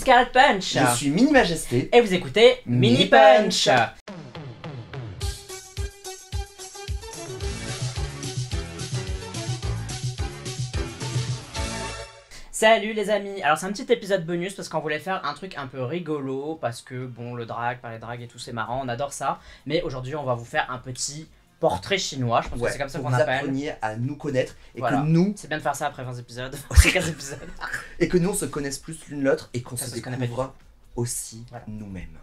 Scarlet Punch. Je suis Mini Majesté. Et vous écoutez Mini Punch. Salut les amis. Alors c'est un petit épisode bonus parce qu'on voulait faire un truc un peu rigolo parce que bon, le drag, parler drag et tout, c'est marrant, on adore ça. Mais aujourd'hui on va vous faire un petit portrait chinois, je pense que c'est comme ça qu'on appelle. Vous appreniez à nous connaître et voilà. que nous... C'est bien de faire ça après 20 épisodes, après 15 épisodes. Et que nous on se connaisse plus l'une l'autre et qu'on se découvre aussi nous-mêmes.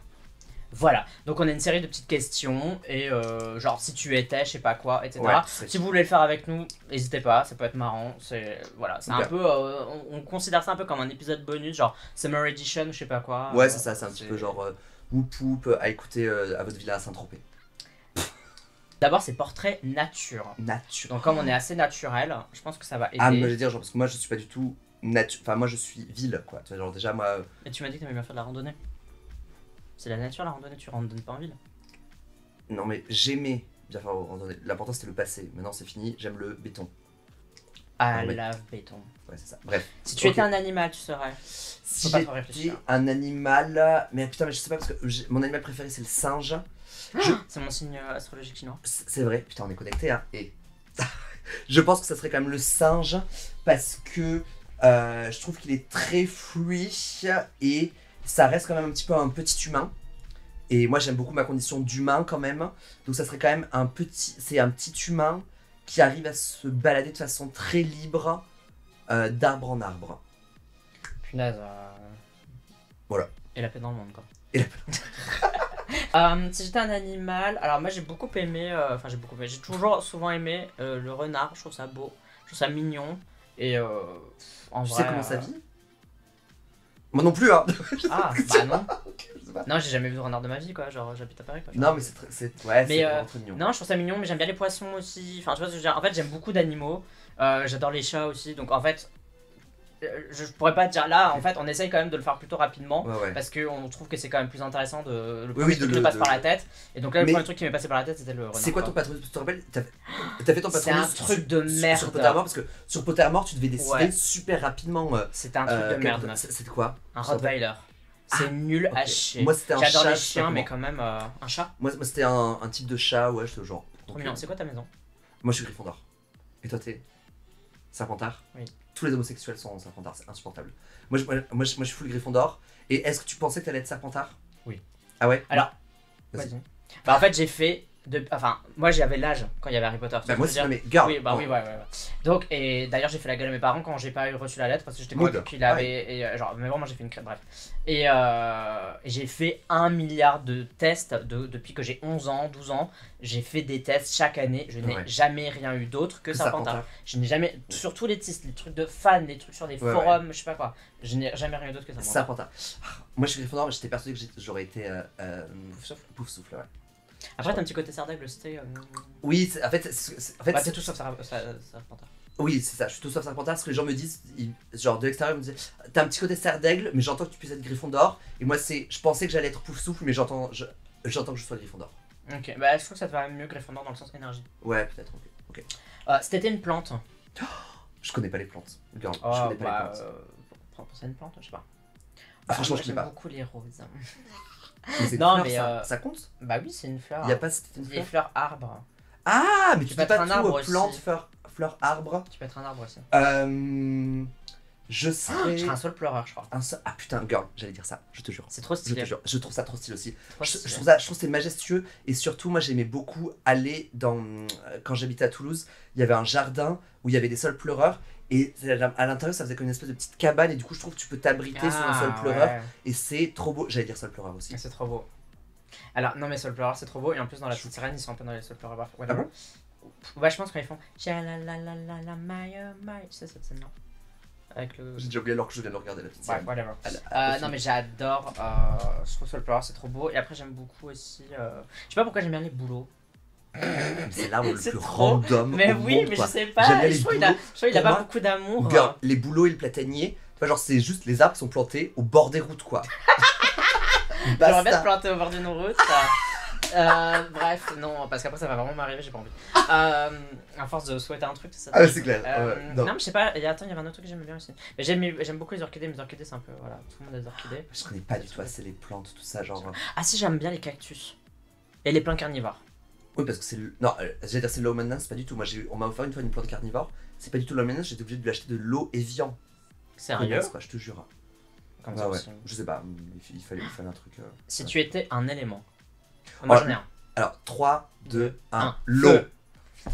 Voilà, donc on a une série de petites questions et genre si tu étais, je sais pas quoi, etc. Ouais, si vous voulez le faire avec nous, n'hésitez pas, ça peut être marrant. C'est voilà, c'est un peu, on considère ça un peu comme un épisode bonus, genre Summer Edition, je sais pas quoi. Ouais, c'est ça, c'est un petit peu genre whoop whoop à écouter à votre villa à Saint-Tropez. D'abord, c'est portrait nature. Nature. Donc comme on est assez naturel, je pense que ça va aider. Ah, mais je veux dire, genre, parce que moi je suis pas du tout nature. Enfin, moi je suis ville, quoi. Tu vois, genre déjà, moi. Mais tu m'as dit que t'aimais bien faire de la randonnée. C'est la nature, la randonnée, tu randonnes pas en ville. Non, mais j'aimais bien faire la randonnée. L'important c'était le passé. Maintenant c'est fini, j'aime le béton. Ah, ouais. lave béton. Ouais, c'est ça. Bref. Si tu étais un animal, tu serais. Si j'étais un animal. Mais putain, mais je sais pas parce que mon animal préféré c'est le singe. C'est mon signe astrologique chinois. C'est vrai, putain, on est connectés, hein. Et je pense que ça serait quand même le singe parce que je trouve qu'il est très fluide et ça reste quand même un petit peu un petit humain. Et moi j'aime beaucoup ma condition d'humain quand même. Donc ça serait quand même un petit humain qui arrive à se balader de façon très libre d'arbre en arbre. Punaise. Voilà. Et la paix dans le monde, quoi. Et la paix. Si j'étais un animal, alors moi j'ai beaucoup aimé, j'ai toujours souvent aimé le renard, je trouve ça beau, je trouve ça mignon, et en Tu vrai... sais comment ça vit? Moi non plus, hein. Ah, bah non. Non, j'ai jamais vu de renard de ma vie, quoi, genre j'habite à Paris, quoi. Non, mais c'est vraiment trop mignon. Non, je trouve ça mignon, mais j'aime bien les poissons aussi, enfin tu vois ce que je veux dire, en fait j'aime beaucoup d'animaux, j'adore les chats aussi, donc en fait... Je pourrais pas te dire là, en fait, on essaye quand même de le faire plutôt rapidement parce qu'on trouve que c'est quand même plus intéressant de le premier truc qui passe par la tête. Et donc là, le premier truc qui m'est passé par la tête, c'était le renard. C'est quoi ton patronus? Tu te rappelles? T'as fait ton patronus? C'est un truc de merde. Sur Pottermore, parce que sur Pottermore, tu devais décider super rapidement. C'était un truc de merde. C'était quoi? Un Rottweiler. C'est nul à chier. Moi, c'était un chat. J'adore les chiens, mais quand même un chat. Moi c'était un type de chat, ouais, j'étais genre. Trop mignon. C'est quoi ta maison? Moi, je suis Gryffondor. Et toi, t'es Serpentard? Oui. Tous les homosexuels sont Serpentard, c'est insupportable. Moi, je suis full Gryffondor. Et est-ce que tu pensais que t'allais être Serpentard? Oui. Ah ouais? Alors, vas-y. Bah en fait, j'ai fait... Enfin, moi j'avais l'âge quand il y avait Harry Potter. Bah moi aussi, mais girl. Oui, bah oui, ouais. Donc, et d'ailleurs, j'ai fait la gueule à mes parents quand j'ai pas reçu la lettre parce que j'étais convaincu qu'il avait. Et, genre, mais vraiment, j'ai fait une crête, bref. Et j'ai fait 1 milliard de tests depuis que j'ai 11 ans, 12 ans. J'ai fait des tests chaque année. Je n'ai jamais rien eu d'autre que Serpentard. Je n'ai jamais. Surtout les trucs de fans, les trucs sur des forums, je sais pas quoi. Je n'ai jamais rien eu d'autre que Serpentard. Moi, je suis Gryffondor, mais j'étais persuadé que j'aurais été. Pouf souffle, ouais. Après, t'as un petit côté Serdaigle, c'était. Oui, en fait, c'est tout sauf Serpentard. Oui, c'est ça, je suis tout sauf Serpentard parce que les gens me disent, genre de l'extérieur, ils me disaient t'as un petit côté Serdaigle, mais j'entends que tu puisses être Gryffondor. Et moi, je pensais que j'allais être Pouf souffle, mais j'entends que je sois Gryffondor. Ok, bah je trouve que ça te va mieux Gryffondor dans le sens énergie. Ouais, peut-être, ok. C'était une plante. Je connais pas les plantes. Girl, oh, je connais pas les plantes. C'est une plante, je sais pas. Franchement, je sais pas. J'aime beaucoup les roses. Mais non, mais ça compte? Bah oui, c'est une fleur. Il y a pas c'était une fleur. Les fleurs arbres. Ah, mais tu peux pas un arbre plante, fleur, arbre. Tu peux être un arbre aussi. Je serais un seul pleureur, je crois. Ah putain, girl, j'allais dire ça, je te jure. C'est trop stylé. Je te jure, je trouve ça trop stylé aussi. Je trouve que c'est majestueux et surtout moi j'aimais beaucoup aller quand j'habitais à Toulouse, il y avait un jardin où il y avait des sols pleureurs et à l'intérieur ça faisait comme une espèce de petite cabane et du coup je trouve que tu peux t'abriter sur un sol pleureur et c'est trop beau. J'allais dire sol pleureur aussi. C'est trop beau. Alors non mais sol pleureur c'est trop beau et en plus dans la petite sirène ils sont un peu dans les sols pleureurs. Ah bon? Ouais, je pense quand ils font c'est cette scène là. Avec le... J'ai déjà oublié alors que je viens de regarder la petite scène. Ouais, whatever. Non mais j'adore, je trouve Sol pleureur c'est trop beau et après j'aime beaucoup aussi, je sais pas pourquoi j'aime bien les bouleaux. C'est l'arbre le plus random. Mais au oui, monde, mais quoi. je sais pas, je trouve il a pas beaucoup d'amour. Girl, les bouleaux et le platanier, tu vois, genre c'est juste les arbres qui sont plantés au bord des routes quoi. J'aimerais bien te planter au bord d'une route. Bref, non, parce qu'après ça va vraiment m'arriver, j'ai pas envie. À force de souhaiter un truc, ça. Ah, c'est clair. Non, mais je sais pas, attends, il y avait un autre truc que j'aime bien aussi. Mais j'aime beaucoup les orchidées, mais les orchidées c'est un peu. Voilà, tout le monde a des orchidées. Je connais pas du tout assez les plantes, tout ça, genre. Ah, si, j'aime bien les cactus. Et les plantes carnivores. Oui, parce que c'est le. Non, j'allais dire c'est low maintenance, pas du tout. Moi, on m'a offert une fois une plante carnivore, c'est pas du tout low maintenance, j'étais obligé de lui acheter de l'eau Evian. Sérieux? Quoi, je te jure. Comme ouais, ça ouais. aussi. Je sais pas, il fallait un truc. Si ouais. tu étais un élément. Moi j'en ai un. Alors, 3, 2, 1, l'eau. l'eau.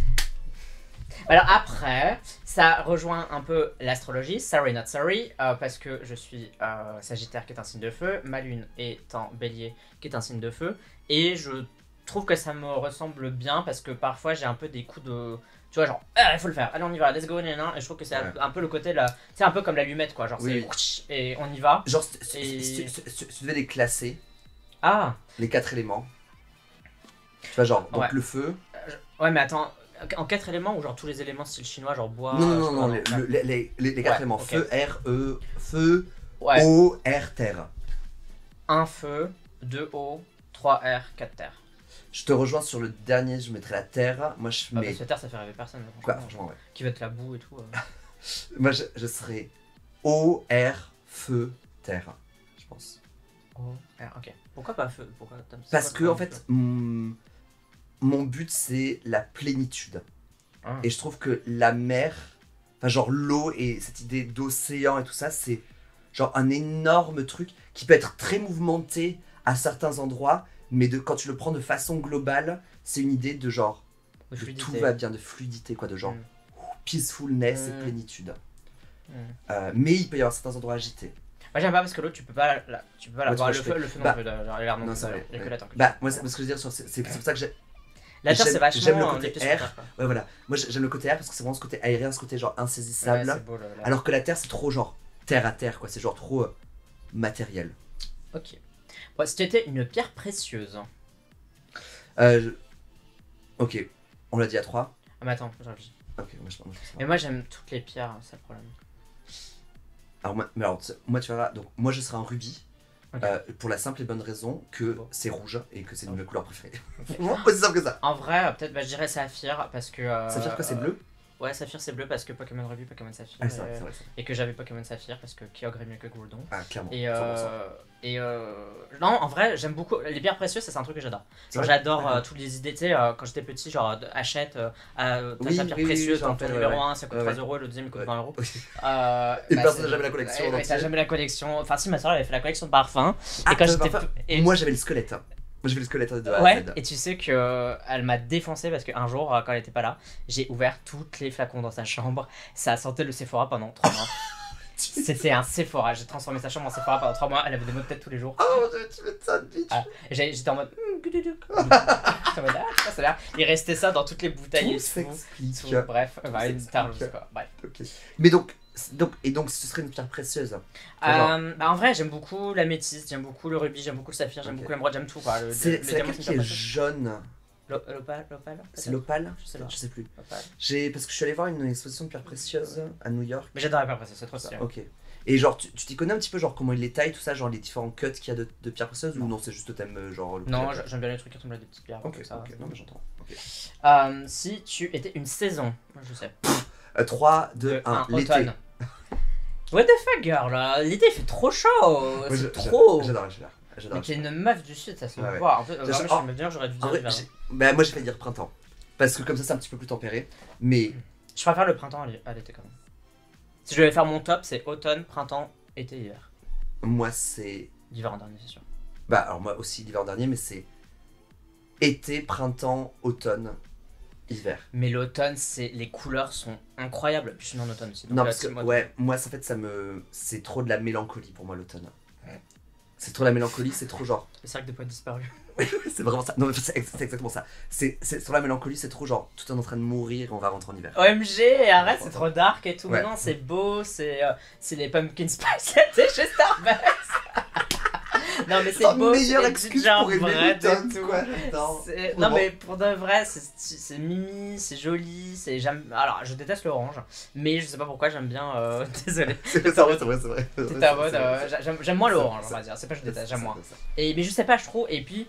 Alors après, ça rejoint un peu l'astrologie, sorry not sorry, parce que je suis Sagittaire qui est un signe de feu, ma lune est en Bélier qui est un signe de feu, et je trouve que ça me ressemble bien parce que parfois j'ai un peu des coups de... Tu vois, genre, il faut le faire, allez on y va, let's go, et je trouve que c'est un peu le côté là, c'est un peu comme l'allumette quoi, genre oui. c'est et on y va. Genre, si tu devais les classer, les 4 éléments, tu vois, genre, donc le feu. Ouais, mais attends, en 4 éléments ou genre tous les éléments style chinois, genre bois. Non, les 4 éléments, okay. feu, air, feu, eau, air, terre. 1 feu, 2 eau, 3 air, 4 terre. Je te rejoins sur le dernier, je mettrais la terre. Moi je mets. Parce que terre ça fait rêver personne. Quoi, franchement, ouais. Qui va être la boue et tout. Moi je serais eau, air, feu, terre, je pense. Eau, air, ok. Pourquoi pas feu? Parce que en fait, mon but c'est la plénitude. Et je trouve que la mer, enfin genre l'eau et cette idée d'océan et tout ça, c'est genre un énorme truc qui peut être très mouvementé à certains endroits. Mais quand tu le prends de façon globale, c'est une idée de genre de tout va bien, de fluidité, quoi, de genre peacefulness et plénitude. Mais il peut y avoir certains endroits agités. Moi j'aime pas parce que l'eau tu peux pas la voir, le feu non plus, genre l'air non plus, il y a que la terre. Bah moi ce que je veux dire, c'est pour ça que j'ai... La terre c'est vachement... J'aime le côté air, ouais voilà, moi j'aime le côté air parce que c'est vraiment ce côté aérien, ce côté genre insaisissable, ouais, beau, alors que la terre c'est trop genre terre à terre, quoi, c'est genre trop matériel. Ok. Bon, si tu étais une pierre précieuse. Ok, on l'a dit à 3. Ah mais attends, j'ai réfléchi. Ok, mais moi j'aime toutes les pierres, c'est le problème. Alors moi tu vois, donc moi je serais un rubis. Okay. Pour la simple et bonne raison que c'est rouge et que c'est une de mes couleurs préférées. Aussi simple que ça. En vrai, peut-être je dirais Saphir parce que... Saphir quoi, c'est bleu? Ouais, Saphir c'est bleu parce que Pokémon Ruby, Pokémon Saphir. Ah, c'est vrai. Et que j'avais Pokémon Saphir parce que qui augurait mieux que Gouldon. Ah, clairement. Non, en vrai, j'aime beaucoup. Les pierres précieuses, c'est un truc que j'adore. J'adore toutes les idées, tu sais, quand j'étais petit, genre achète ta pierre précieuse, ton numéro 1 ça coûte 3 euros, le deuxième il coûte 20 euros. Et personne n'a jamais la collection. Ouais, t'as jamais la collection. Enfin, si, ma soeur avait fait la collection de parfums. Et quand j'étais. Moi j'avais le squelette. Moi j'ai vu le squelette de A à Z. Et tu sais qu'elle m'a défoncé parce qu'un jour, quand elle était pas là, j'ai ouvert toutes les flacons dans sa chambre. Ça sentait le Sephora pendant 3 mois. C'était un Sephora, j'ai transformé sa chambre en Sephora pendant 3 mois, elle avait des maux de tête tous les jours. Oh tu m'étonnes, bitch. J'étais en mode... Il restait ça dans toutes les bouteilles. Tout s'explique. Bref, une targe, je sais pas. Bref. Okay. Mais donc ce serait une pierre précieuse. En vrai, j'aime beaucoup l'améthyste, j'aime beaucoup le rubis, j'aime beaucoup le saphir, j'aime beaucoup l'émeraude, j'aime tout. C'est laquelle qui est jaune? L'opale. C'est l'opale? Je sais plus. Parce que je suis allé voir une exposition de pierres précieuses à New York. Mais j'adore les pierres précieuses, c'est trop stylé. Ok. Et genre, tu t'y connais un petit peu, genre comment ils les taillent, tout ça, genre les différents cuts qu'il y a de pierres précieuses, ou non, c'est juste thème genre. Non, j'aime bien les trucs qui ressemblent à des petites pierres. Ok, non, mais j'entends. Si tu étais une saison, je sais. 3, 2, 1, l'été. What the fuck, girl, l'été il fait trop chaud, c'est trop. J'adore. Mais t'es une meuf du sud, ça se voit. En fait, je suis me dire, j'aurais dû dire l'hiver. Bah, moi j'ai fait dire printemps. Parce que comme ça c'est un petit peu plus tempéré. Mais. Je préfère le printemps à l'été quand même. Si je devais faire mon top, c'est automne, printemps, été, hiver. Moi c'est. L'hiver en dernier, c'est sûr. Bah, alors moi aussi l'hiver en dernier, mais c'est. Été, printemps, automne, hiver. Mais l'automne, les couleurs sont incroyables. Puis je suis en automne aussi. Non, parce que, ouais, moi en fait c'est trop de la mélancolie pour moi l'automne. C'est trop la mélancolie, c'est trop genre. Le cercle de poètes disparus. C'est vraiment ça. Non, mais c'est exactement ça. C'est sur la mélancolie, c'est trop genre tout est en train de mourir et on va rentrer en hiver. OMG, arrête, c'est trop dark et tout. Ouais. Non, c'est beau, c'est les pumpkin spice latte chez Starbucks. Non mais c'est la beau, meilleure c'est excuse déjà pour aimer vrai les tonnes, et tout. quoi, j'adore. Non mais pour de vrai, c'est mimi, c'est joli, alors je déteste l'orange, mais je sais pas pourquoi j'aime bien, désolé. C'est vrai. T'es en mode, j'aime moins l'orange, on va dire, c'est pas que je déteste, j'aime moins. Et mais je sais pas, je trouve, et puis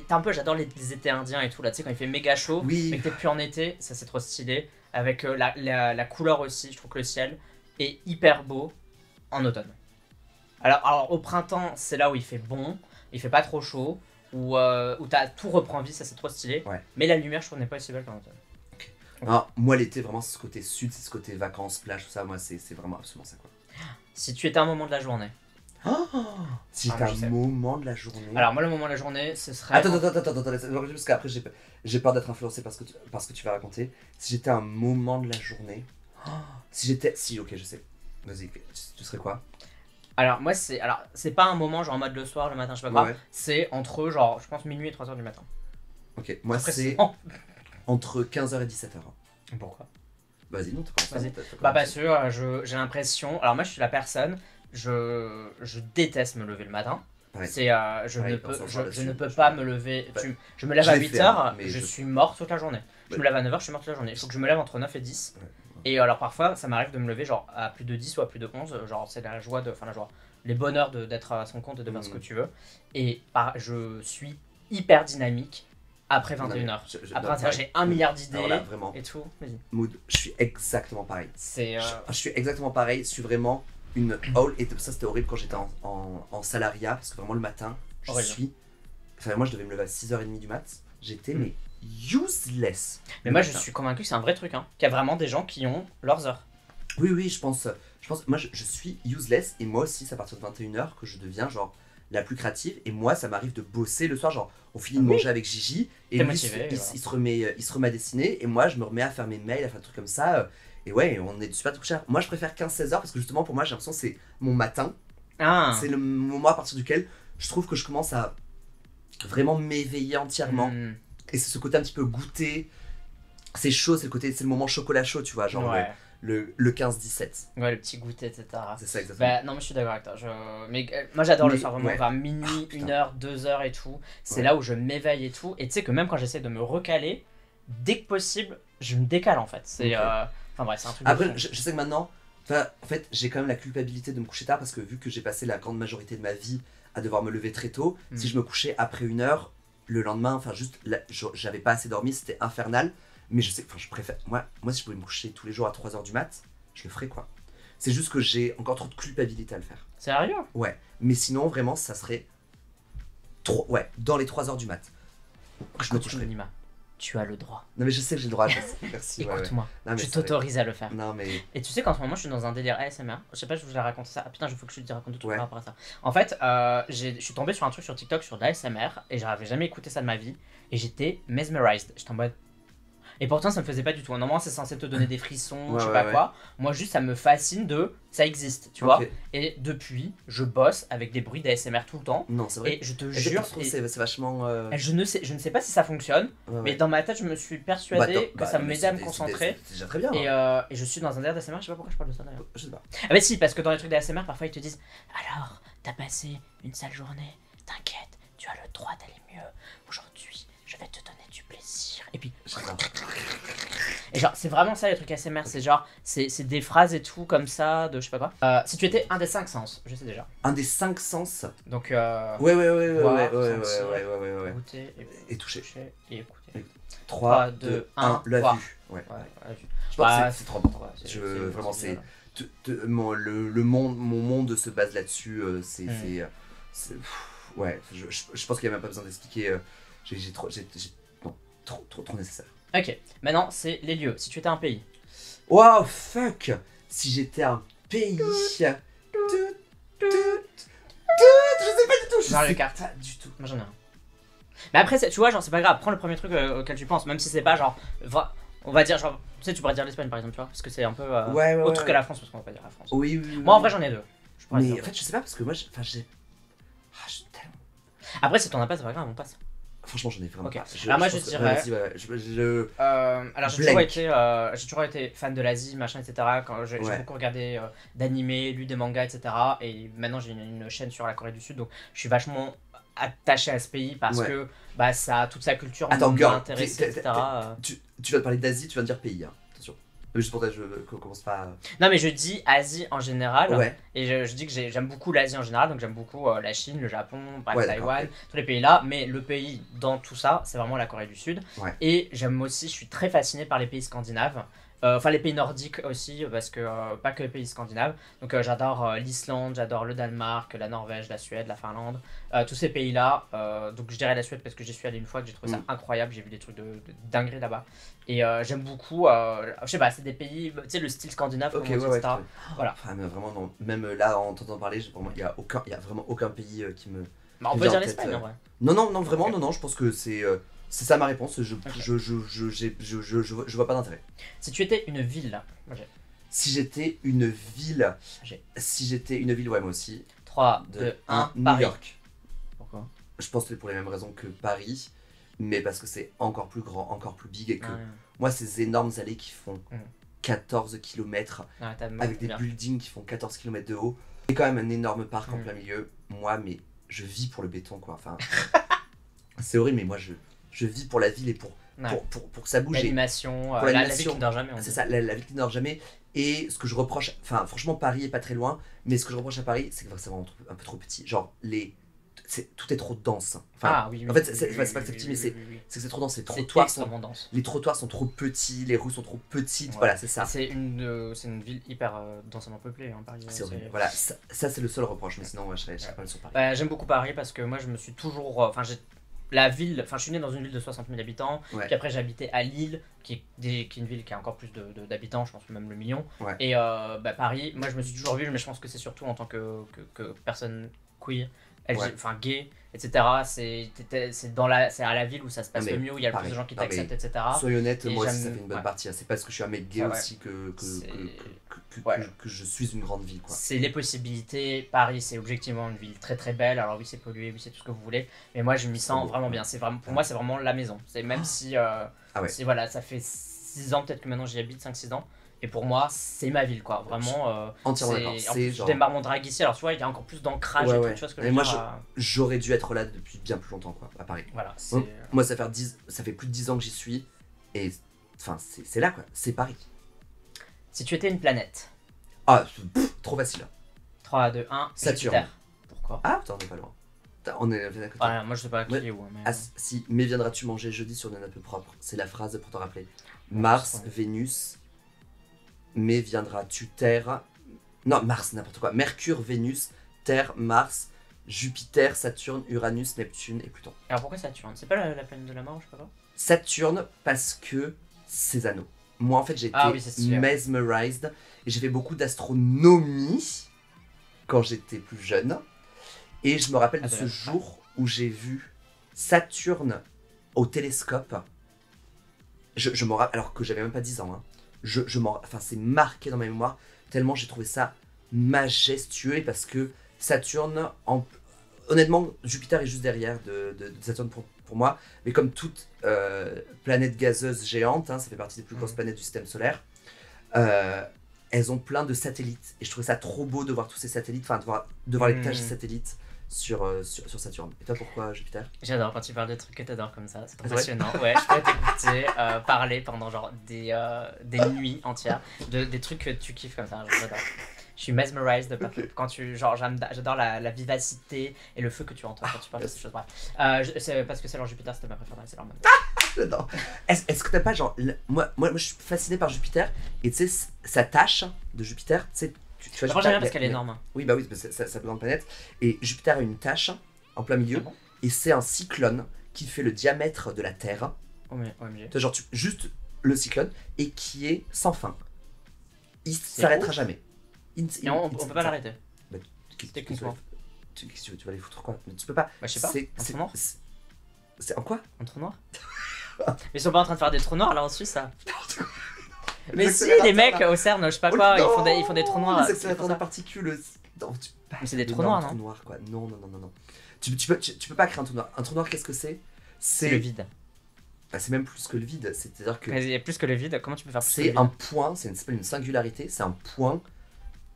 t'as un peu, j'adore les étés indiens et tout là, tu sais quand il fait méga chaud, Oui. mais que t'es plus en été, ça c'est trop stylé, avec la couleur aussi, je trouve que le ciel est hyper beau en automne. Alors au printemps, c'est là où il fait bon, il fait pas trop chaud, où tout reprend vie, ça c'est trop stylé, Ouais. mais la lumière je trouve n'est pas aussi belle qu'en automne. Alors, moi l'été vraiment c'est ce côté sud, c'est ce côté vacances, plage, tout ça, moi c'est vraiment absolument ça quoi. Si tu étais un moment de la journée. Si t'as un moment de la journée. Alors moi le moment de la journée ce serait... Attends, parce qu'après j'ai peur d'être influencé par ce que tu vas raconter. Si j'étais un moment de la journée... Si, ok, je sais. Vas-y, tu serais quoi? Alors moi c'est pas un moment genre en mode le soir, le matin, je sais pas quoi. Ouais. C'est entre genre je pense minuit et 3h du matin. Ok, moi c'est entre 15h et 17h. Pourquoi? Vas-y, non, Vas-y. Bah parce que j'ai l'impression... Alors moi je suis la personne, je déteste me lever le matin. Ouais. Je ne peux pas me lever... Je me lève à 8h, je suis mort toute la journée. Je me lève à 9h, je suis mort toute la journée. Il faut que je me lève entre 9 et 10. Ouais. Et alors parfois ça m'arrive de me lever genre à plus de 10 ou à plus de 11. Genre c'est la joie les bonheurs d'être à son compte et de faire ce que tu veux. Et je suis hyper dynamique après 21h. Après 21h j'ai 1 milliard d'idées et tout. Vas-y. Mood, je suis exactement pareil. Je suis exactement pareil, je suis vraiment une all... Et ça c'était horrible quand j'étais en salariat, parce que vraiment le matin, moi je devais me lever à 6h30 du mat, j'étais mais useless. Mais moi je suis convaincu que c'est un vrai truc, qu'il y a vraiment des gens qui ont leurs heures. Oui, je pense moi je suis useless, et moi aussi c'est à partir de 21h que je deviens genre la plus créative, et moi ça m'arrive de bosser le soir, genre on finit de manger avec Gigi, et lui il se remet à dessiner, et moi je me remets à faire mes mails, à faire des trucs comme ça, et ouais, on est super touchés. Moi je préfère 15-16h parce que justement pour moi j'ai l'impression que c'est mon matin, c'est le moment à partir duquel je trouve que je commence à vraiment m'éveiller entièrement, et c'est ce côté un petit peu goûter, c'est chaud, c'est le moment chocolat chaud, tu vois, genre le 15-17. Ouais, le petit goûter, etc. C'est ça exactement. Bah, non, mais je suis d'accord avec toi. Mais moi j'adore le soir vraiment, vers minuit, 1h, 2h et tout. C'est là où je m'éveille et tout. Et tu sais que même quand j'essaie de me recaler, dès que possible, je me décale en fait. C'est enfin bref, c'est un truc. Après, je sais que maintenant, en fait, j'ai quand même la culpabilité de me coucher tard parce que vu que j'ai passé la grande majorité de ma vie à devoir me lever très tôt, si je me couchais après 1h, le lendemain, enfin juste, j'avais pas assez dormi, c'était infernal. Mais je sais, je préfère. Moi, si je pouvais me coucher tous les jours à 3h du mat, je le ferais quoi. C'est juste que j'ai encore trop de culpabilité à le faire. Sérieux? Ouais. Mais sinon, vraiment, ça serait. Dans les 3h du mat. Je me coucherais. Tu as le droit. Non, mais je sais que j'ai le droit, merci. Écoute-moi, je t'autorise à le faire. Non, mais. Et tu sais qu'en ce moment, je suis dans un délire ASMR. Je sais pas, je vous ai raconté ça. Ah putain, il faut que je te raconte tout par rapport à ça. En fait, je suis tombé sur un truc sur TikTok sur de l'ASMR et j'avais jamais écouté ça de ma vie. Et j'étais mesmerized. J'étais en mode. Et pourtant ça me faisait pas du tout. Normalement c'est censé te donner des frissons, je sais pas quoi. Moi juste ça me fascine ça existe, tu vois. Et depuis je bosse avec des bruits d'ASMR tout le temps. Non, c'est vrai. Et je te jure, c'est vachement. Je ne sais pas si ça fonctionne, mais dans ma tête je me suis persuadé que ça m'aidait à me concentrer. C'est déjà très bien. Et je suis dans un délire d'ASMR, je sais pas pourquoi je parle de ça d'ailleurs. Je sais pas. Ah bah si, parce que dans les trucs d'ASMR parfois ils te disent alors t'as passé une sale journée, t'inquiète, tu as le droit d'aller mieux. Aujourd'hui je vais te donner du plaisir. Et puis. Et genre, c'est vraiment ça les trucs ASMR. C'est genre, c'est des phrases et tout comme ça, de je sais pas quoi. Si tu étais un des 5 sens, je sais déjà. Un des 5 sens. Donc, ouais. Goûter et toucher. Et écouter. 3, 2, 1, la vue. Ouais. Je pense que c'est trop bon. Vraiment, c'est. Mon monde se base là-dessus. Ouais, je pense qu'il n'y a même pas besoin d'expliquer. J'ai trop nécessaire. Ok, maintenant c'est les lieux. Si tu étais un pays. Wow, fuck. Si j'étais un pays. Je sais pas du tout. Dans les cartes. Pas du tout. Moi j'en ai un. Mais après, tu vois, genre c'est pas grave. Prends le premier truc auquel tu penses, même si c'est pas genre. On va dire genre. Tu sais, tu pourrais dire l'Espagne par exemple, tu vois, parce que c'est un peu autre que la France, parce qu'on va pas dire la France. Oui. Moi en vrai j'en ai deux. Mais en fait, je sais pas parce que moi j'ai. Après, si t'en as pas, c'est pas grave, on passe. Franchement, j'en ai vraiment Ok. pas. Alors moi, je pense que- dirais- vas-y, ouais, Alors Blank. j'ai toujours été fan de l'Asie, machin, etc. Quand j'ai Ouais. beaucoup regardé d'animés, lu des mangas, etc. Et maintenant j'ai une chaîne sur la Corée du Sud, donc je suis vachement attaché à ce pays parce Ouais. que bah, ça a toute sa culture Attends, m'a girl, intéressé, etc. tu viens de parler d'Asie, tu viens de dire pays, hein. Attention. Juste pour ça, je commence pas. Non mais je dis Asie en général, Ouais, et je dis que j'aime beaucoup l'Asie en général, donc j'aime beaucoup la Chine, le Japon, bref, Ouais, Taïwan, d'accord, tous les pays là, mais le pays dans tout ça, c'est vraiment la Corée du Sud. Ouais. Et j'aime aussi, je suis très fasciné par les pays scandinaves. Enfin les pays nordiques aussi, parce que pas que les pays scandinaves. Donc j'adore l'Islande, j'adore le Danemark, la Norvège, la Suède, la Finlande, tous ces pays-là. Donc je dirais la Suède parce que j'y suis allé une fois, que j'ai trouvé ça incroyable, j'ai vu des trucs de dinguerie là-bas. Et j'aime beaucoup, je sais pas, c'est des pays, tu sais, le style scandinave, ok, comme on dit, ouais, etc. Voilà. Enfin, mais vraiment, non. Même là, en t'entendant parler, il y a vraiment aucun pays qui me. Bah, on qui peut vient dire en tête, l'Espagne en vrai. Non, vraiment, Ok. non, je pense que c'est ça ma réponse. Je vois pas d'intérêt. Si tu étais une ville, moi j'ai Si j'étais une ville. J'ai. Si j'étais une ville, ouais, moi aussi. 3, 2, 2, 1, 1, New Paris. York. Pourquoi Je pense que c'est pour les mêmes raisons que Paris, mais parce que c'est encore plus grand, encore plus big et que Ouais, moi, ces énormes allées qui font Mm. 14 km ouais, t'as avec des bien. buildings qui font 14 km de haut, c'est quand même un énorme parc en Mm. plein milieu. Moi, mais je vis pour le béton, quoi. Enfin, c'est horrible, mais moi, je vis pour la ville et Ouais. pour que ça bouge. Et L'animation, pour la vie l'animation, qui ne dort jamais. On c'est dit. ça, la vie qui ne dort jamais. Et ce que je reproche, enfin, franchement, Paris est pas très loin, mais ce que je reproche à Paris, c'est que c'est vraiment un peu trop petit. Genre, tout est trop dense. Enfin, Ah oui, oui. en fait, oui, c'est oui, pas oui, que c'est oui, petit, oui, mais oui, oui, oui. c'est que c'est trop dense. C'est extrêmement dense. Les trottoirs sont trop petits, les rues sont trop petites. Ouais. Voilà, c'est ça. C'est une ville hyper densément peuplée, hein, Paris. C'est horrible. Voilà, ça c'est le seul reproche, mais sinon, ouais, je serais pas mal sur Paris. Bah, j'aime beaucoup Paris parce que moi je me suis toujours. Enfin, la ville. Enfin, je suis né dans une ville de 60 000 habitants. Ouais. Puis après, j'ai habité à Lille, qui est une ville qui a encore plus d'habitants, je pense même le million. Ouais. Et bah, Paris, moi je me suis toujours vu, mais je pense que c'est surtout en tant que personne queer, Ouais. enfin gay, etc. C'est à la ville où ça se passe Non, mais le mieux, où il y a le pareil. plus de gens qui Non, mais t'acceptent, etc. Soyons honnêtes, Et moi aussi j'aime- ça fait une bonne ouais. partie. Hein. C'est parce que je suis un mec gay Ah ouais. aussi C'est- que je suis une grande ville, quoi. C'est les possibilités. Paris, c'est objectivement une ville très très belle. Alors oui, c'est pollué, oui, c'est tout ce que vous voulez. Mais moi, je m'y sens beau. vraiment bien. C'est vraiment, pour moi, c'est vraiment la maison. C'est même si, ouais. si, voilà, ça fait 6 ans peut-être que maintenant j'y habite, 5-6 ans. Et pour moi, c'est ma ville, quoi. Vraiment. Entièrement c'est- d'accord. En C'est plus, je genre. démarre mon drag ici. Alors tu vois, il y a encore plus d'ancrage Ouais, et tout. ouais. Tu vois ce que Mais je veux moi, dire J'aurais dû être là depuis bien plus longtemps, quoi, à Paris. Voilà. c'est- Bon, moi, ça fait plus de 10 ans que j'y suis. Et enfin, c'est là, quoi. C'est Paris. Si tu étais une planète. Ah, trop facile. 3, 2, 1. Saturne. Jupiter. Pourquoi Ah, putain, on est pas loin. On est à côté. Voilà, moi je sais pas qui Ouais. est où. Mais... Ah, si, mais viendras-tu manger jeudi sur une nappe propre? C'est la phrase pour t'en rappeler. Mars, Ouais. Vénus, mais viendras-tu Terre? Non, Mars, n'importe quoi. Mercure, Vénus, Terre, Mars, Jupiter, Saturne, Uranus, Neptune et Pluton. Alors pourquoi Saturne? C'est pas la planète de la mort, je sais pas quoi. Saturne, parce que ses anneaux. Moi, en fait, j'ai été Ah oui, c'est stylé, ouais. mesmerized et j'ai fait beaucoup d'astronomie quand j'étais plus jeune. Et je me rappelle de Ah, ce ouais. jour où j'ai vu Saturne au télescope. Je m'en rappelle, alors que j'avais même pas 10 ans. Hein. Enfin, c'est marqué dans ma mémoire, tellement j'ai trouvé ça majestueux. Et parce que Saturne, honnêtement, Jupiter est juste derrière de Saturne pour moi. Mais comme toute planète gazeuse géante, hein, ça fait partie des plus grosses planètes du système solaire, elles ont plein de satellites. Et je trouvais ça trop beau de voir tous ces satellites, enfin de voir les tâches des satellites sur Saturne. Et toi, pourquoi Jupiter? J'adore quand tu parles de trucs que t'adores comme ça, c'est C'est vrai impressionnant. Ouais, je peux t'écouter parler pendant genre des nuits entières des trucs que tu kiffes comme ça, j'adore. Je suis mesmerized par quand tu genre j'adore la vivacité et le feu que tu entends quand tu parles de ces choses. Bref. C'est parce que c'est leur Jupiter, c'était ma préférée, c'est leur même. J'adore. Est-ce que t'as pas genre moi je suis fasciné par Jupiter et tu sais sa tâche de Jupiter, tu sais tu vois Moi j'aime bien parce qu'elle est mais- énorme. Oui bah oui parce que ça grande planète et Jupiter a une tâche en plein milieu Ah bon et c'est un cyclone qui fait le diamètre de la Terre. OMG. Tu vois, genre juste le cyclone et qui est sans fin. Il s'arrêtera ouf. jamais. Et on peut pas l'arrêter. Techniquement. Tu vas les foutre quoi? Mais tu peux pas. Bah je sais pas, un trou noir. C'est en quoi? Un trou noir. Mais ils sont pas en train de faire des trous noirs là en Suisse ça. Mais Les si, accélérateurs, les mecs là. au CERN, je sais pas Oh quoi, non, ils font des trous noirs. Les c'est accélérateurs pour de ça. particules. Non, tu peux pas. Mais c'est des trous Énorme noirs, non trou noir, quoi. Non. Tu peux pas créer un trou noir. Un trou noir, qu'est-ce que c'est? C'est le vide. Bah, c'est même plus que le vide, c'est-à-dire que... Il y a plus que le vide, comment tu peux faire plus que le C'est vide? un point, c'est une singularité, c'est un point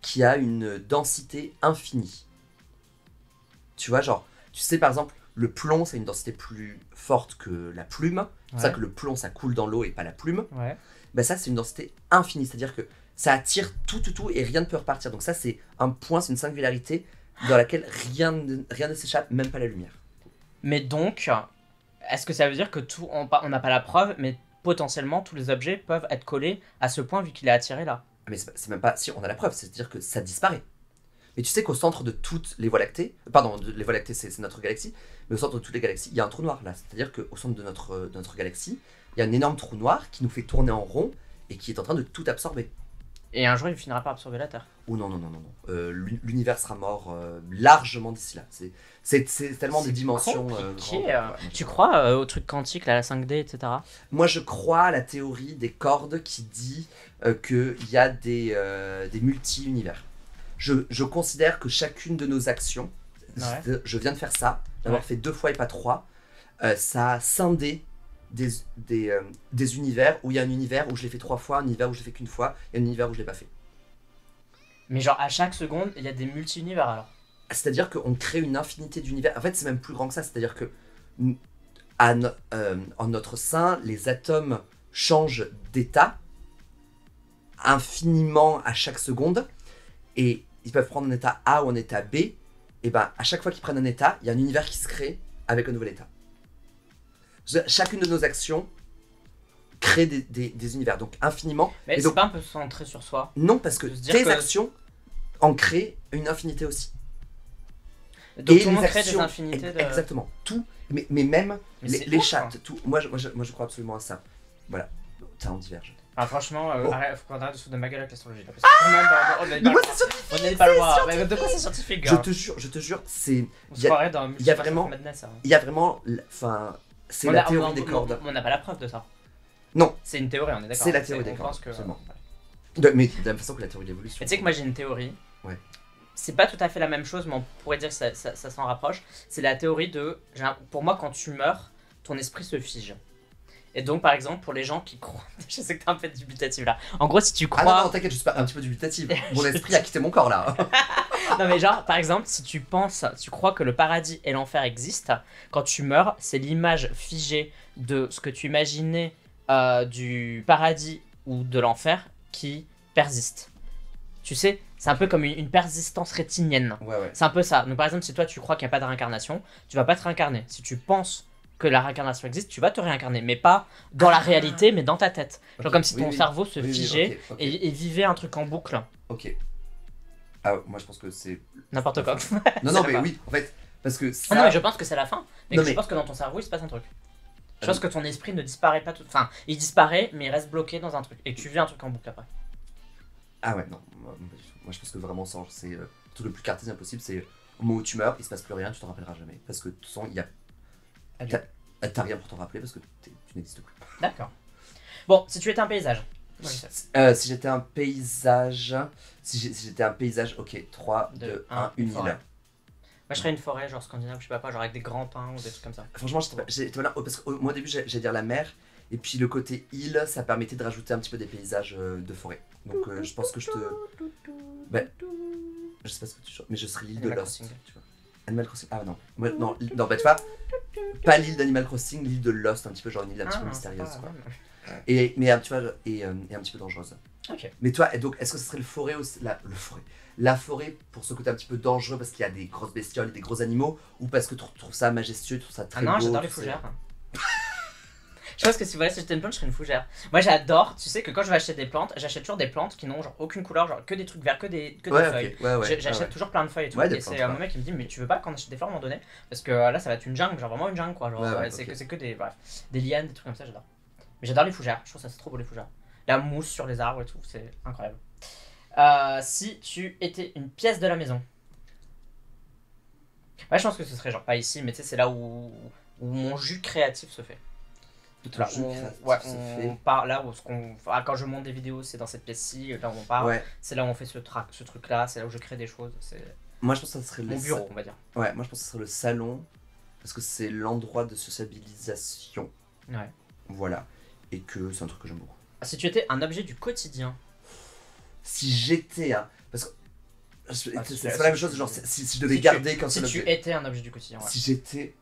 qui a une densité infinie. Tu vois, genre, tu sais par exemple, le plomb, c'est une densité plus forte que la plume. C'est pour ça que le plomb, ça coule dans l'eau et pas la plume. Ouais. Ben ça, c'est une densité infinie, c'est-à-dire que ça attire tout et rien ne peut repartir. Donc ça, c'est un point, c'est une singularité dans laquelle rien ne s'échappe, même pas la lumière. Mais donc, est-ce que ça veut dire que tout, on n'a pas la preuve, mais potentiellement tous les objets peuvent être collés à ce point vu qu'il est attiré là? Mais c'est même pas... Si, on a la preuve, c'est-à-dire que ça disparaît. Mais tu sais qu'au centre de toutes les Voies lactées, pardon, les Voies lactées c'est notre galaxie, mais au centre de toutes les galaxies, il y a un trou noir là. C'est-à-dire qu'au centre de notre galaxie, il y a un énorme trou noir qui nous fait tourner en rond et qui est en train de tout absorber. Et un jour il finira par absorber la Terre. Oh non. L'univers sera mort largement d'ici là. C'est tellement des dimensions... Tu crois au truc quantique, là, la 5D, etc. Moi je crois à la théorie des cordes qui dit qu'il y a des multi-univers. Je considère que chacune de nos actions, je viens de faire ça, d'avoir fait 2 fois et pas 3, ça a scindé des univers où il y a un univers où je l'ai fait 3 fois, un univers où je l'ai fait qu'une fois, et un univers où je l'ai pas fait. Mais genre à chaque seconde, il y a des multi-univers alors. C'est-à-dire qu'on crée une infinité d'univers. En fait, c'est même plus grand que ça. C'est-à-dire que en notre sein, les atomes changent d'état infiniment à chaque seconde, et ils peuvent prendre un état A ou un état B. Et ben à chaque fois qu'ils prennent un état, il y a un univers qui se crée avec un nouvel état. Chacune de nos actions crée des univers, donc infiniment. Mais c'est pas un peu centré sur soi? Non, parce que tes actions en créent une infinité aussi. Donc tout le monde crée des infinités de... Exactement, tout, mais même les chats, tout. Moi je crois absolument à ça. Voilà, ça en diverge. Ah franchement, faut qu'on arrête de se foutre de ma gueule avec l'astrologie. Mais moi c'est scientifique. On n'est pas loin. Mais de quoi c'est scientifique? Je te jure, c'est... Il y a vraiment, enfin, c'est la théorie des cordes. On n'a pas la preuve de ça. Non. C'est une théorie, on est d'accord. C'est la théorie des cordes, mais de la même façon que la théorie de l'évolution. Tu sais que moi j'ai une théorie. Ouais. C'est pas tout à fait la même chose, mais on pourrait dire que ça s'en rapproche. C'est la théorie de... Pour moi, quand tu meurs, ton esprit se fige. Et donc, par exemple, pour les gens qui croient... Je sais que t'es un peu dubitatif là. En gros, si tu crois... Ah non, t'inquiète, je suis pas un petit peu dubitatif. Mon esprit a quitté mon corps là. Non mais genre, par exemple, si tu crois que le paradis et l'enfer existent, quand tu meurs, c'est l'image figée de ce que tu imaginais du paradis ou de l'enfer qui persiste. Tu sais, c'est un peu comme une persistance rétinienne. Ouais. C'est un peu ça. Donc par exemple, si toi tu crois qu'il n'y a pas de réincarnation, tu vas pas te réincarner. Si tu penses que la réincarnation existe, tu vas te réincarner, mais pas dans la réalité, mais dans ta tête. Genre comme si ton cerveau se figeait et vivait un truc en boucle. Ok. Ah, moi je pense que c'est... N'importe quoi. Non, mais oui, en fait, parce que ça... non, mais je pense que c'est la fin, mais je pense que dans ton cerveau, il se passe un truc. Je pense que ton esprit ne disparaît pas tout... Enfin, il disparaît, mais il reste bloqué dans un truc, et tu vis un truc en boucle après. Ah ouais, non. Moi je pense que vraiment, c'est le truc le plus cartésien possible, c'est au moment où tu meurs, il se passe plus rien, tu t'en rappelleras jamais. Parce que de toute façon, il y a... T'as rien pour t'en rappeler parce que tu n'existes plus. D'accord. Bon, si tu étais un paysage. Si j'étais un paysage... Si j'étais un paysage, ok, 3, 2, 1, une île. Moi je serais une forêt, genre scandinave, je sais pas, genre avec des grands pins ou des trucs comme ça. Franchement, j'étais malin, parce que moi au début j'allais dire la mer, et puis le côté île, ça permettait de rajouter un petit peu des paysages de forêt. Donc je pense que je te... Ben, je sais pas ce que tu chantes, mais je serais l'île de Lost. Tu vois. Animal Crossing, ah non. Non, bah tu vois, pas l'île d'Animal Crossing, l'île de Lost, un petit peu genre une île un petit peu mystérieuse. Quoi. Mais tu vois, et un petit peu dangereuse. Ok. Mais toi, donc, est-ce que ce serait la forêt pour ce côté un petit peu dangereux parce qu'il y a des grosses bestioles et des gros animaux, ou parce que tu trouves ça majestueux, tu trouves ça très beau? Ah non, j'adore les fougères. Je pense que si j'étais une plante, je serais une fougère. Moi j'adore, tu sais que quand je vais acheter des plantes, j'achète toujours des plantes qui n'ont genre aucune couleur, genre que des trucs verts, que des feuilles. J'achète toujours plein de feuilles et tout. Et c'est mon mec qui me dit, mais tu veux pas qu'on achète des fleurs à un moment donné? Parce que là ça va être une jungle, genre vraiment une jungle quoi. Genre, c'est que des lianes, des trucs comme ça, j'adore. Mais j'adore les fougères, je trouve ça c'est trop beau les fougères. La mousse sur les arbres et tout, c'est incroyable. Si tu étais une pièce de la maison. Ouais, je pense que ce serait genre pas ici, mais tu sais, c'est là où mon jus créatif se fait. Là, on part là où quand je monte des vidéos, c'est dans cette pièce-ci, là où on part. Ouais. C'est là où on fait ce truc-là, c'est là où je crée des choses. Moi, je pense que ça serait mon bureau, on va dire. Ouais, moi, je pense que ce serait le salon. parce que c'est l'endroit de sociabilisation. Ouais. Voilà. Et que c'est un truc que j'aime beaucoup. Si tu étais un objet du quotidien. Si j'étais un... Parce que... c'est pas la même chose, genre si je devais si garder qu'un seul objet. Si tu étais un objet du quotidien, ouais. Si j'étais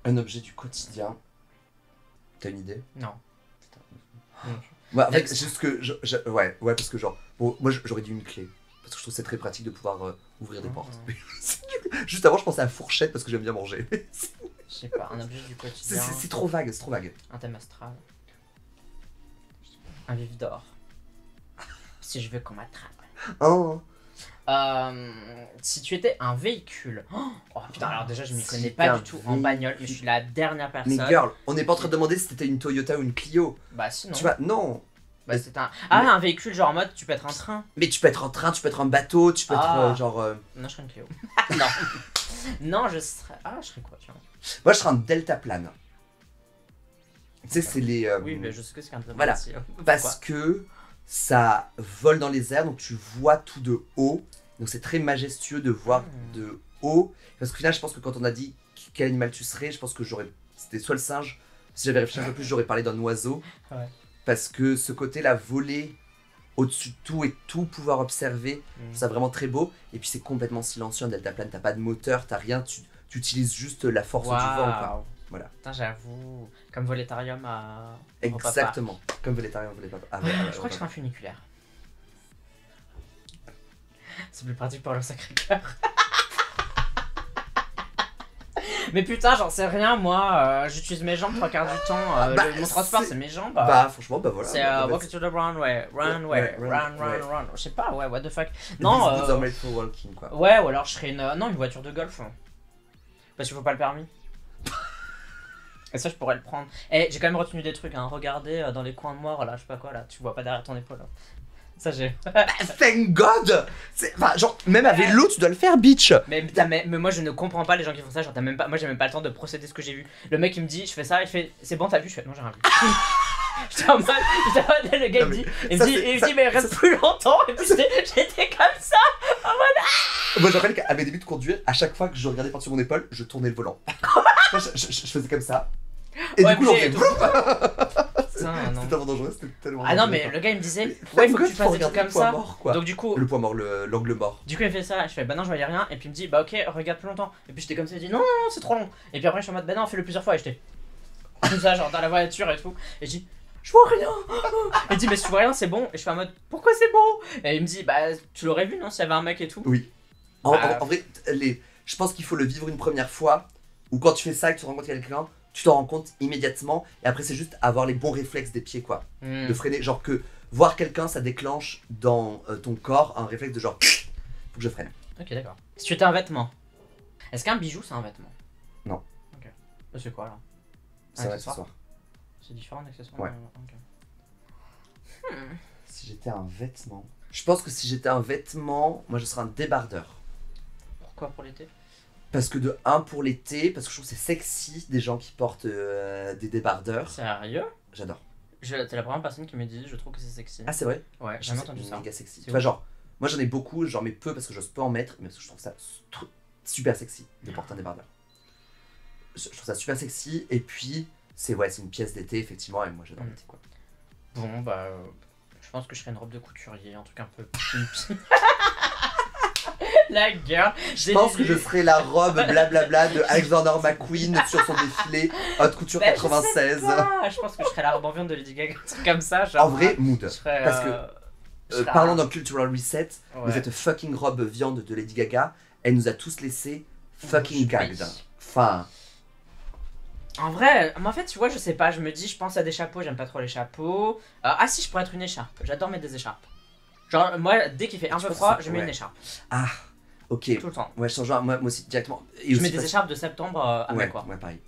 un objet du quotidien... T'as une idée? Non. Ouais, en fait, c'est juste que... ouais, parce que genre... Bon, moi j'aurais dit une clé. Parce que je trouve que c'est très pratique de pouvoir ouvrir des portes. Juste avant, je pensais à fourchette parce que j'aime bien manger. Je sais pas, un objet du quotidien. C'est trop vague, c'est trop vague. Un thème astral. Un vif d'or. Si je veux qu'on m'attrape. Oh. Si tu étais un véhicule. Oh putain, alors déjà, je m'y connais pas du tout en bagnole. Je suis la dernière personne. Mais girl, on n'est pas en train de demander si c'était une Toyota ou une Clio. Bah sinon. Tu vois, non. Bah c'est un... Ah, mais... un véhicule genre en mode, tu peux être un train. Mais tu peux être un train, tu peux être un bateau, tu peux être genre... Non, je serais une Clio. Non. Non, je serais... Ah, je serais quoi, tu vois. Moi, je serais un deltaplane. Tu sais, c'est les... Oui, mais je sais que c'est un deltaplane. Voilà, aussi. parce que ça vole dans les airs, donc tu vois tout de haut. Donc c'est très majestueux de voir de haut. Parce qu'au final, je pense que quand on a dit quel animal tu serais, je pense que j'aurais... C'était soit le singe, si j'avais réfléchi un peu plus, j'aurais parlé d'un oiseau. Ouais. Parce que ce côté-là, voler au-dessus de tout et tout pouvoir observer, c'est vraiment très beau. Et puis c'est complètement silencieux, un deltaplane, t'as pas de moteur, t'as rien, tu utilises juste la force du vent. Quoi. Voilà. Putain, j'avoue, comme Volétarium à... Exactement, comme Volétarium à Papa. Je crois que je serais un funiculaire. C'est plus pratique pour le Sacré-Cœur. Mais putain, j'en sais rien, moi, j'utilise mes jambes 3/4 du temps, mon transport c'est mes jambes. Bah franchement, bah voilà. C'est walk to the runway, run, je sais pas, ouais, what the fuck. Non, made for walking, quoi. Ouais, ou alors je serais une voiture de golf. Parce qu'il faut pas le permis. Et ça je pourrais le prendre. Et j'ai quand même retenu des trucs, hein, regardez dans les coins noirs, là, je sais pas quoi, là, tu vois pas derrière ton épaule. Là. Ça j'ai... Thank God. Enfin, genre, même à vélo, tu dois le faire, bitch. Mais moi je ne comprends pas les gens qui font ça, genre t'as même pas... Moi j'ai même pas le temps de procéder ce que j'ai vu. Le mec il me dit, je fais ça, il fait, c'est bon t'as vu? Je fais, non j'ai rien vu. J'étais en mode, le gars il me dit, mais reste plus longtemps. Et puis j'étais comme ça, en mode... Moi je rappelle qu'à mes débuts de conduire, à chaque fois que je regardais par-dessus mon épaule, je tournais le volant. je faisais comme ça. Et du coup on fait... C'était tellement dangereux, c'était tellement dangereux. Ah non mais le gars il me disait, ouais il faut que tu fasses des trucs comme ça. Mort, quoi. Donc du coup... Le poids mort, l'angle mort. Du coup il fait ça, je fais bah non je voyais rien. Et puis il me dit bah ok regarde plus longtemps. Et puis j'étais comme ça, il dit non c'est trop long. Et puis après je suis en mode bah non fais-le plusieurs fois. Et j'étais comme ça genre dans la voiture et tout. Et je dis je vois rien. Il dit mais si tu vois rien c'est bon. Et je suis en mode pourquoi c'est bon? Et il me dit bah tu l'aurais vu non s'il y avait un mec et tout. Oui. En vrai je pense qu'il faut le vivre une première fois. Ou quand tu fais ça et que tu rencontres quelqu'un, tu t'en rends compte immédiatement. Et après c'est juste avoir les bons réflexes des pieds quoi. De freiner, genre que voir quelqu'un ça déclenche dans ton corps un réflexe de genre faut que je freine. Ok d'accord. Si tu étais un vêtement, est-ce qu'un bijou c'est un vêtement? Non. Ok. C'est quoi là? C'est un accessoire. C'est différent d'accessoire? Ouais. Okay. Si j'étais un vêtement... Je pense que si j'étais un vêtement, moi je serais un débardeur. Pourquoi pour l'été? Parce que de 1 pour l'été, parce que je trouve que c'est sexy des gens qui portent des débardeurs. Sérieux? J'adore. T'es la première personne qui me dit je trouve que c'est sexy. Ah c'est vrai? Ouais, j'ai jamais entendu ça. Méga sexy. Tu vois genre, moi j'en ai beaucoup, j'en mets peu parce que j'ose peu en mettre, mais parce que je trouve ça super sexy de porter un débardeur. Je trouve ça super sexy et puis c'est une pièce d'été effectivement et moi j'adore l'été quoi. Bon bah je pense que je serais une robe de couturier, un truc un peu la gueule. Je pense que je serais la robe blablabla de Alexander McQueen sur son défilé haute couture 96. Je pense que je serais la robe en viande de Lady Gaga, un truc comme ça. Genre, en vrai, mood. Parce que parlons d'un cultural reset, ouais. Cette fucking robe viande de Lady Gaga, elle nous a tous laissé fucking gagged. Enfin. En vrai, en fait, tu vois, je sais pas, je me dis, je pense à des chapeaux, j'aime pas trop les chapeaux. Ah si, je pourrais être une écharpe, j'adore mettre des écharpes. Genre, moi, dès qu'il fait un peu froid, je mets une écharpe. Ah, ok. Tout le temps. Ouais, je change, moi aussi, directement. Et je mets des écharpes de septembre à mai, quoi. Ouais, pareil.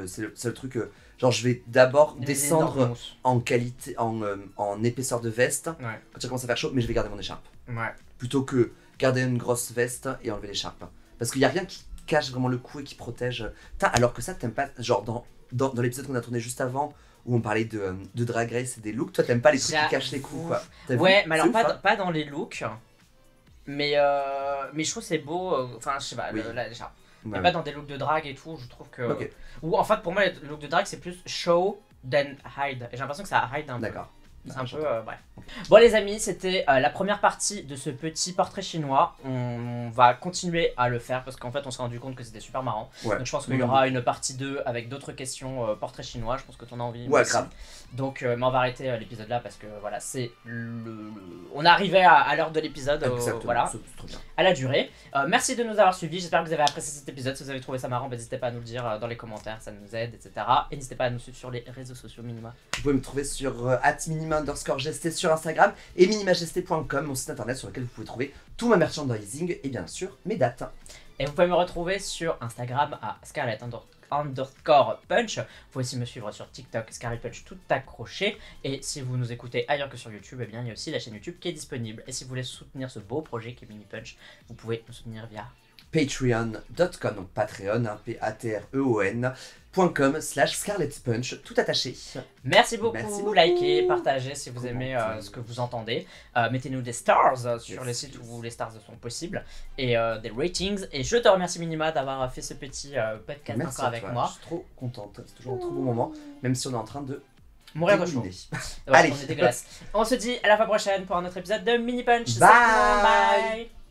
C'est le truc, genre, je vais d'abord descendre en qualité, en épaisseur de veste, quand il commence à faire chaud, mais je vais garder mon écharpe. Ouais. Plutôt que garder une grosse veste et enlever l'écharpe. Parce qu'il y a rien qui cache vraiment le cou et qui protège. Alors que ça, t'aimes pas, genre, dans l'épisode qu'on a tourné juste avant, où on parlait de Drag Race et des looks, toi t'aimes pas les trucs qui cachent les coups quoi. Ouais, mais alors pas dans les looks, mais je trouve c'est beau, enfin je sais pas, l'écharpe. mais pas dans des looks de drague et tout. Je trouve que. Ou en fait, pour moi, le look de drague, c'est plus show than hide. Et j'ai l'impression que ça hide un peu. D'accord. C'est un peu, bref. Bon les amis, c'était la première partie de ce petit portrait chinois. On va continuer à le faire parce qu'en fait on s'est rendu compte que c'était super marrant. Donc je pense qu'il y aura une partie 2 avec d'autres questions portrait chinois. Je pense que tu en as envie. Ouais, grave. Donc mais on va arrêter l'épisode là parce que voilà, c'est on est arrivé à l'heure de l'épisode. Voilà, à la durée. Merci de nous avoir suivis. J'espère que vous avez apprécié cet épisode. Si vous avez trouvé ça marrant, n'hésitez pas à nous le dire dans les commentaires, ça nous aide, etc. Et n'hésitez pas à nous suivre sur les réseaux sociaux Minima. Vous pouvez me trouver sur @minima_GST sur Instagram et minimagst.com, mon site internet sur lequel vous pouvez trouver tout ma merchandising et bien sûr mes dates. Et vous pouvez me retrouver sur Instagram à Scarlett_punch. Vous pouvez aussi me suivre sur TikTok, Scarlett Punch tout accroché. Et si vous nous écoutez ailleurs que sur YouTube, eh bien il y a aussi la chaîne YouTube qui est disponible. Et si vous voulez soutenir ce beau projet qui est Mini Punch, vous pouvez nous soutenir via patreon.com, donc Patreon, patreon.com/ScarlettPunch, tout attaché. Merci beaucoup, likez, partagez si vous aimez ce que vous entendez. Mettez-nous des stars sur les sites où les stars sont possibles et des ratings. Et je te remercie Minima d'avoir fait ce petit podcast encore avec moi. Je suis trop contente, c'est toujours un trop bon moment, même si on est en train de mourir de chaud. Allez, on est dégueulasse. On se dit à la fois prochaine pour un autre épisode de Mini Punch. Bye. Bye.